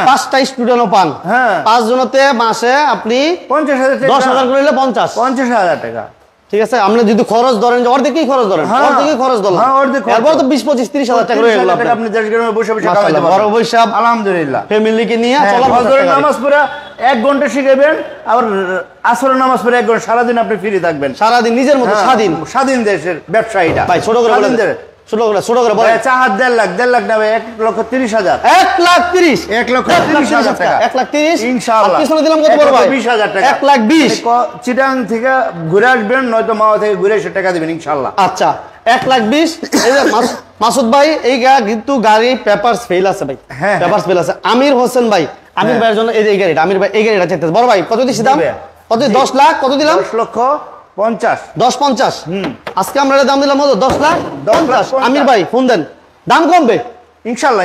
5টা স্টুডেন্টও পান, 5 জনতে মাসে আপনি 50,000 টাকা, 10,000 করে নিলে 50,000 50,000 টাকা। ঠিক আছে, আপনি যদি খরচ ধরেন যে অর্ধেকই খরচ ধরেন, অর্ধেকই খরচ ধরলাম, এরপর তো 20-25-30 হাজার টাকা রয়ে গেল আপনি দেশ গ্রামে বসে বসে কামাইতে পারবেন। বড় বৈশাখ আলহামদুলিল্লাহ ফ্যামিলিকে নিয়ে চলা ফজরের নামাজ পড়ে 1 ঘন্টা শিখাবেন, আবার আসরের নামাজ পড়ে 1 ঘন্টা, সারাদিন আপনি ফ্রি থাকবেন, সারাদিন নিজের মতো স্বাধীন দেশের ব্যবসায়ীটা। ভাই ছোট করে বলেন, ছোট করে বলেন। চাহাত 1.5 লাখ না ভাই, 1,30,000, 1,30,000, 1,30,000 টাকা, 1,30,000 ইনশাআল্লাহ। পিছনে দিলাম কত বড় ভাই, 20,000 টাকা, 1,20,000 চিটাং থেকে ঘুরে আসবেন, নয়তো মাওয়া থেকে ঘুরে এসে টাকা দিবেন ইনশাআল্লাহ। আচ্ছা 1,20,000। এই যে মাসুদ ভাই এই কিন্তু গাড়ি পেপারস ফেল আছে ভাই, পেপারস ফেল আছে। আমির হোসেন ভাই, আমির ভাইয়ের জন্য এই গাড়িটা, আমির ভাই এই গাড়িটা চাইতেছে। বড় ভাই কত দিছি দাম, কত? 10 লাখ। কত দিলাম? 10,50,000, 10,50,000। আজকে আমরা দাম দিলাম কত? 10,50,000। আমির ভাই ফোন দেন, দাম কমবে ইনশাআল্লাহ,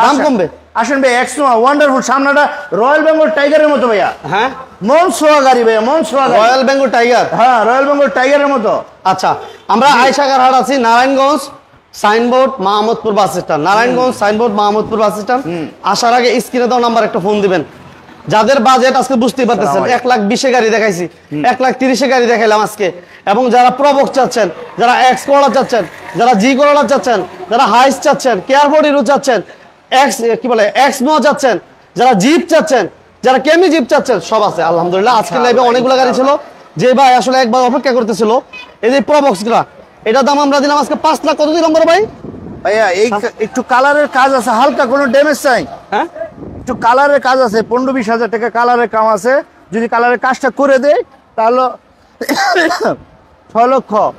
দাম কমবে। আসেন ভাই, এক্সনোয়া ওয়ান্ডারফুল, সামনেটা রয়্যাল বেঙ্গল টাইগারের মতো ভাইয়া, হ্যাঁ মন সোয়া গাড়ি ভাইয়া, মন সোয়া গাড়ি, রয়্যাল বেঙ্গল টাইগার, হ্যাঁ রয়্যাল বেঙ্গল টাইগারের মতো। আচ্ছা আমরা আয়সাগার হাট আছি, Narayanganj Signboard Mahmudpur bus stand, Narayanganj Signboard Mahmudpur bus stand. আসার আগে স্ক্রিনে দাও নাম্বার একটা ফোন দিবেন। যাদের বাজেট আজকে বুঝতেই পারতেছেন, 1,20,000 গাড়ি দেখাইছি, 1,30,000 গাড়ি দেখাইলাম আজকে। এবং যারা প্রবক চাচ্ছেন, যারা এক্স করোলা চাচ্ছেন, যারা জি করোলা চাচ্ছেন, যারা হাইস চাচ্ছেন, কেয়ারবোর্ডিরও চাচ্ছেন, এক্সমো চাচ্ছেন, যারা জিপ চাচ্ছেন, যারা কেমি জিপ চাচ্ছেন, সব আছে আলহামদুলিল্লাহ। আজকে লাইভে অনেকগুলো গাড়ি ছিল, যে ভাই আসলে একবার অপেক্ষা করতেছিল। এই যে প্রবক্সগুলা, এটার দাম আমরা দিলাম আজকে 5 লাখ। কত দিলাম বড় ভাই? ভাইয়া এই একটু কালারের কাজ আছে, হালকা কোনো ড্যামেজ চাই, হ্যাঁ একটু কালারের কাজ আছে, 15-20 হাজার টাকা কালারের কাম আছে। যদি কালারের কাজটা করে দেয় তাহলে 6,00,000,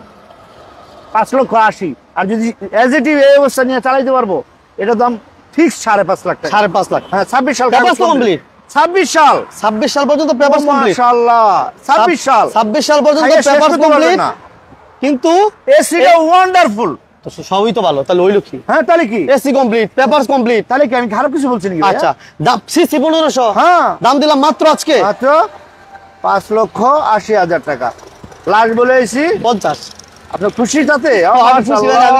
5,80,000। আর যদি এজ ইট ইজ এই অবস্থা নিয়ে চালাইতে পারবো, এটার দাম ফিক্স 5.5 লাখ টাকা। 5.5 লাখ। হ্যাঁ 26 সাল কমপ্লিট, 26 সাল 26 সাল পর্যন্ত পেপারস কমপ্লিট, মাশাআল্লাহ। 26 সাল 26 সাল পর্যন্ত পেপারস কমপ্লিট। কিন্তু এসিটা ওয়ান্ডারফুল, তো সবই তো ভালো, তাহলে ওই লোক কি? হ্যাঁ তাহলে কি এসি কমপ্লিট, পেপারস কমপ্লিট, তাহলে কি আমি খারাপ কিছু বলছি নাকি? আচ্ছা দাম সিসি 1500, হ্যাঁ দাম দিলাম মাত্র আজকে মাত্র 5,80,000 টাকা। লাস্ট বলেছি 50। আপনি খুশি তাতে? আমি খুশি ভাই,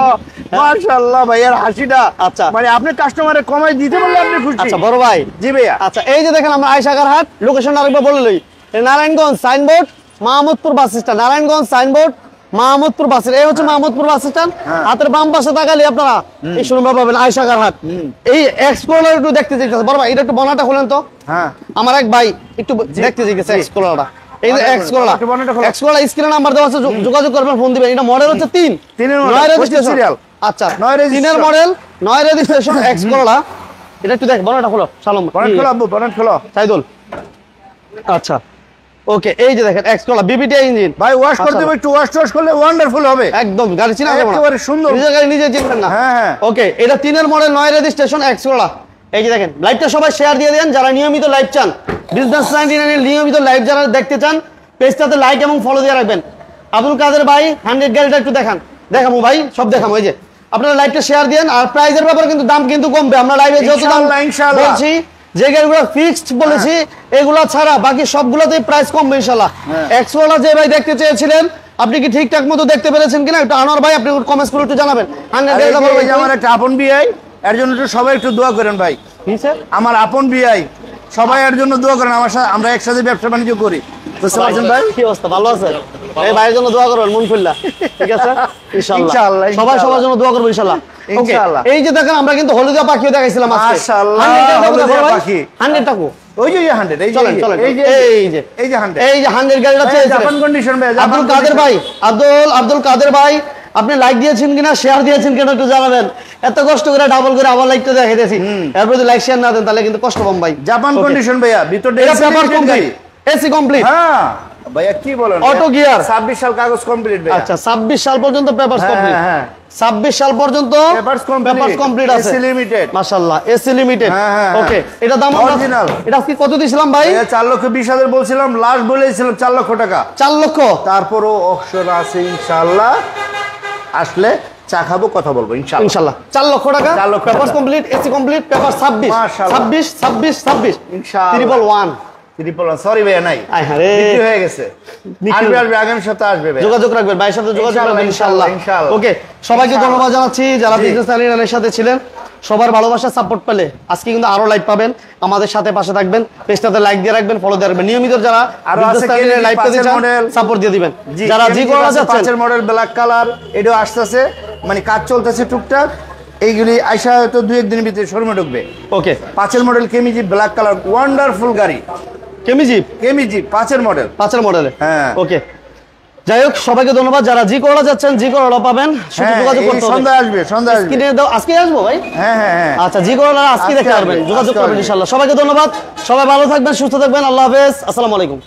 মাশাআল্লাহ ভাইয়ার হাসিটা, আচ্ছা মানে আপনি কাস্টমারে কমাই দিতে বললে আপনি খুশি। আচ্ছা বড় ভাই, জি ভাইয়া। আচ্ছা এই যে দেখেন আমরা আয়সাগার হাট, লোকেশন আরেকবার বলে লই, Narayanganj Signboard Mahmudpur bus stand, Narayanganj Signboard Mahmudpur bus stand. এই হচ্ছে মাহমুদপুর বাস স্ট্যান্ড। হাতের বাম পাশে তাকালে আপনারা এই শোরুম পাবেন আয়সাগার হাট। এই এক্সপ্লোরার একটু দেখতে চাইতেছে বড় ভাই, এটা একটু বনাটা খুলেন তো। হ্যাঁ আমার এক ভাই একটু দেখতে চাইতেছে এক্সপ্লোরারটা। এই যে এক্সপ্লোরার, এক্সপ্লোরার স্ক্রিনে নাম্বার দেওয়া আছে, যোগাযোগ করবেন, ফোন দিবেন। এটা মডেল হচ্ছে 3 9 রেজিস্ট্রেশন। আচ্ছা 3 এর মডেল 9 রেজিস্ট্রেশন এক্সপ্লোরার। এটা একটু দেখ, বনাটা খোলো শালম, বনেট খোলো আব্বু, বনেট খোলো সাইদুল। আচ্ছা ওকে, এই যে দেখেন এক্সপ্লোরার বিবিটি ইঞ্জিন ভাই, ওয়াশ করতে হবে, একটু ওয়াশ করলে ওয়ান্ডারফুল হবে, একদম গাড়ি চিনা যাবে না, একেবারে সুন্দর, নিজের গাড়ি নিজে চিনবেন না। হ্যাঁ হ্যাঁ ওকে, এটা 3 এর মডেল 9 রেজিস্ট্রেশন এক্সপ্লোরার। এই যে দেখেন, লাইভটা সবাই শেয়ার দিয়ে দেন যারা নিয়মিত লাইভ চান, বিজনেস 99 এর নিয়মিত লাইভ যারা দেখতে চান, পেজটাতে লাইক এবং ফলো দিয়ে রাখবেন। আব্দুল কাদের ভাই 100 গাড়িটা একটু দেখামু ভাই, সব দেখামু। এই যে আপনারা লাইভটা শেয়ার দেন। আর প্রাইজের ব্যাপারে কিন্তু দাম কিন্তু কমবে, আমরা লাইভে যেহেতু দাম বলছি, যে গাড়িগুলো ফিক্সড বলেছি এগুলা ছাড়া বাকি সবগুলোতেই প্রাইস কমবে ইনশাআল্লাহ। এক্সপ্লোরার যে ভাই দেখতে চেয়েছিলেন, আপনি কি ঠিকঠাক মতো দেখতে পেরেছেন কিনা একটু আনোয়ার ভাই আপনি কমেন্টস করে একটু জানাবেন। আমার একটা আপন বিআই, এর জন্য একটু সবাই একটু দোয়া করেন ভাই। কি স্যার? আমার আপন বিআই, সবাই এর জন্য দোয়া করেন, আমার সাথে আমরা একসাথে ব্যবসা বাণিজ্য করি, বুঝতে পারছেন ভাই? কি অবস্থা, ভালো আছেন? এই ভাইয়ের জন্য দোয়া করবেন মন খুললা, ঠিক আছে ইনশাআল্লাহ। সবাই সবার জন্য দোয়া করব ইনশাআল্লাহ। ইনশাআল্লাহ। এই যে দেখেন আমরা কিন্তু হলুদিয়া পাখিও দেখাইছিলাম আজকে, মাশাআল্লাহ, 100 টাকা। ওই যে 100, এই চলেন চলেন, এই যে 100, এই যে 100 গাড়িটা চেয়েছিলেন জাপান কন্ডিশন ভাই। আব্দুল কাদের ভাই, আব্দুল কাদের ভাই আপনি লাইক দিয়েছেন কিনা, শেয়ার দিয়েছেন কিনা একটু জানাবেন। এত কষ্ট করে ডাবল করে আবার লাইকটা দেখাই দিয়েছি, এরপর যদি লাইক শেয়ার না দেন তাহলে কিন্তু কষ্ট পাম ভাই। জাপান কন্ডিশন ভাইয়া, ভিতরটা এসি কমপ্লিট। হ্যাঁ ভাইয়া কি বলেন, অটো গিয়ার, 26 সাল কাগজ কমপ্লিট ভাইয়া। আচ্ছা 26 সাল পর্যন্ত পেপারস কমপ্লিট। হ্যাঁ 26 সাল পর্যন্ত পেপারস কমপ্লিট আছে, এসি লিমিটেড, মাশাআল্লাহ এসি লিমিটেড। ওকে, এটা দাম অরিজিনাল। এটা কি কত দিছিলাম ভাই? 4,20,000 বলছিলাম, লাস্ট বলেছিলাম 4 লক্ষ টাকা। 4 লক্ষ, তারপরও অপশন আছে ইনশাআল্লাহ, আসলে চা খাবো, কথা বলবো ইনশাআল্লাহ। ইনশাআল্লাহ 4 লক্ষ টাকা, papers complete, AC complete, paper 26 ইনশাআল্লাহ। 111 সরি ভাইয়া নাই, বিক্রি হয়ে গেছে। আসবে আগামী সপ্তাহে আসবে ভাই, যোগাযোগ রাখবেন ভাইয়ের সাথে, যোগাযোগ রাখবেন ইনশাআল্লাহ। ওকে, সবাইকে ধন্যবাদ জানাচ্ছি যারা বিজনেস চ্যানেলের সাথে ছিলেন। সবার ভালোবাসা সাপোর্ট পেলে আজকে কিন্তু আরো লাইভ পাবেন। আমাদের সাথে পাশে থাকবেন, পেজটাতে লাইক দিয়ে রাখবেন, ফলো দিয়ে রাখবেন। নিয়মিত যারা আরো আছে লাইভ পেতে চান সাপোর্ট দিয়ে দিবেন। যারা জি করা যাচ্ছে 5 এর মডেল ব্ল্যাক কালার এটাও আসতেছে, মানে কাজ চলতেছে টুকটাক। এইগুলি আইসা হয়তো 2-1 দিনের ভিতরে শোরুমে ঢুকবে। ওকে, 5 এর মডেল কেমিজি ব্ল্যাক কালার, ওয়ান্ডারফুল গাড়ি। কেমিজি 5 এর মডেল। 5 এর মডেলে। হ্যাঁ, ওকে, যাই হোক সবাইকে ধন্যবাদ। যারা জি করলা যাচ্ছেন জি করলা পাবেন, শুধু যোগাযোগ করতে হবে। সন্ধ্যা আসবে, সন্ধ্যা আসবে। স্ক্রিনে দাও, আজকে আসবো ভাই। হ্যাঁ হ্যাঁ হ্যাঁ, আচ্ছা, জি করলা আজকে দেখতে পারবেন, যোগাযোগ করবেন ইনশাআল্লাহ। সবাইকে ধন্যবাদ, সবাই ভালো থাকবেন, সুস্থ থাকবেন। আল্লাহ হাফেজ, আসসালামু আলাইকুম।